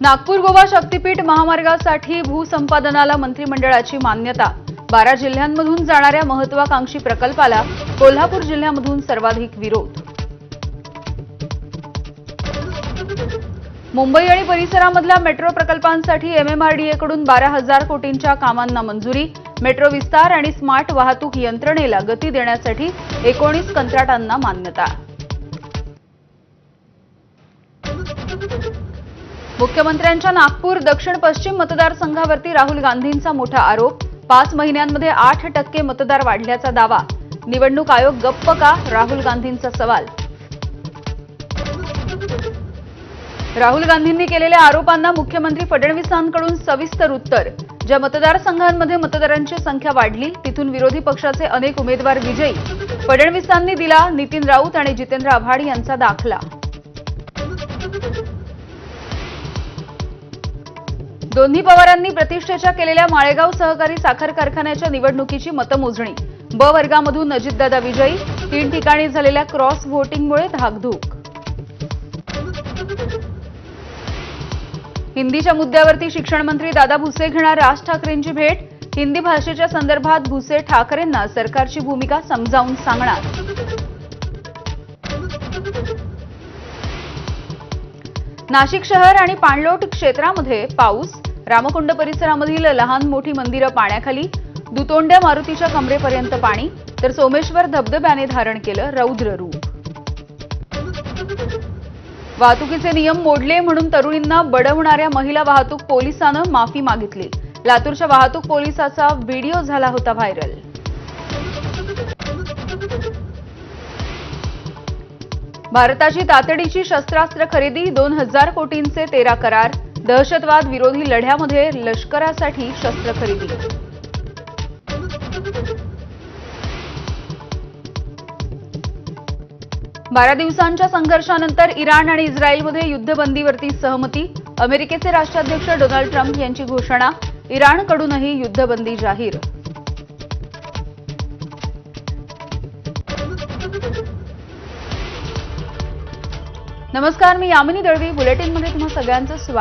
नागपूर गोवा शक्तीपीठ महामार्गासाठी भूसंपादनाला मंत्रिमंडळाची मान्यता। 12 जिल्ह्यांमधून जाणाऱ्या महत्त्वाकांक्षी प्रकल्पाला कोल्हापूर जिल्ह्यामधून सर्वाधिक विरोध। मुंबई आणि परिसरामधल्या मेट्रो प्रकल्पांसाठी एमएमआरडीएकडून 12,000 कोटींच्या कामांना मंजुरी। मेट्रो विस्तार आणि स्मार्ट वाहतूक यंत्रणेला गती देण्यासाठी 19 कंत्राटांना मान्यता। मुख्यमंत्र्यांच्या नागपूर दक्षिण पश्चिम मतदारसंघावरती राहुल गांधींचा मोठा आरोप। 5 महिन्यांमध्ये 8% मतदार वाढल्याचा दावा। निवडणूक आयोग गप्प का? राहुल गांधींचा सवाल। राहुल गांधींनी केलेल्या आरोपांना मुख्यमंत्री फडणवीसांकडून सविस्तर उत्तर। ज्या मतदारसंघांमध्ये मतदारांची संख्या वाढली तिथून विरोधी पक्षाचे अनेक उमेदवार विजयी। फडणवीसांनी दिला नितीन राऊत आणि जितेंद्र आव्हाड यांचा दाखला। दोन्ही पवारांनी प्रतिष्ठेच्या केलेल्या माळेगाव सहकारी साखर कारखान्याच्या निवडणुकीची मतमोजणी। ब वर्गामधून अजितदादा विजयी। 3 ठिकाणी झालेल्या क्रॉस व्होटिंगमुळे धाकधूक। हिंदीच्या मुद्द्यावरती शिक्षण मंत्री दादा भुसे घेणार राज ठाकरेंची भेट। हिंदी भाषेच्या संदर्भात भुसे ठाकरेंना सरकारची भूमिका समजावून सांगणार। नाशिक शहर आणि पाणलोट क्षेत्रामध्ये पाऊस। रामकुंड परिसरामधील लहान मोठी मंदिरं पाण्याखाली। दुतोंड्या मारुतीच्या कमरेपर्यंत पाणी तर सोमेश्वर धबधब्याने धारण केलं रौद्र रूप। वाहतुकीचे नियम मोडले म्हणून तरुणींना बडवणाऱ्या महिला वाहतूक पोलिसानं माफी मागितली। लातूरच्या वाहतूक पोलिसाचा व्हिडिओ झाला होता व्हायरल। भारताची तातडीची शस्त्रास्त्र खरेदी। 2,000 कोटींचे 13 करार। दहशतवाद विरोधी लढ्यामध्ये लष्करासाठी शस्त्र खरेदी। बारा दिवसांच्या संघर्षानंतर इराण आणि इस्रायलमध्ये युद्धबंदीवरती सहमती। अमेरिकेचे राष्ट्राध्यक्ष डोनाल्ड ट्रम्प यांची घोषणा। इराणकडूनही युद्धबंदी जाहीर। नमस्कार, मी यामिनी दळवी। बुलेटिनमध्ये तुम्हा सगळ्यांचं स्वागत।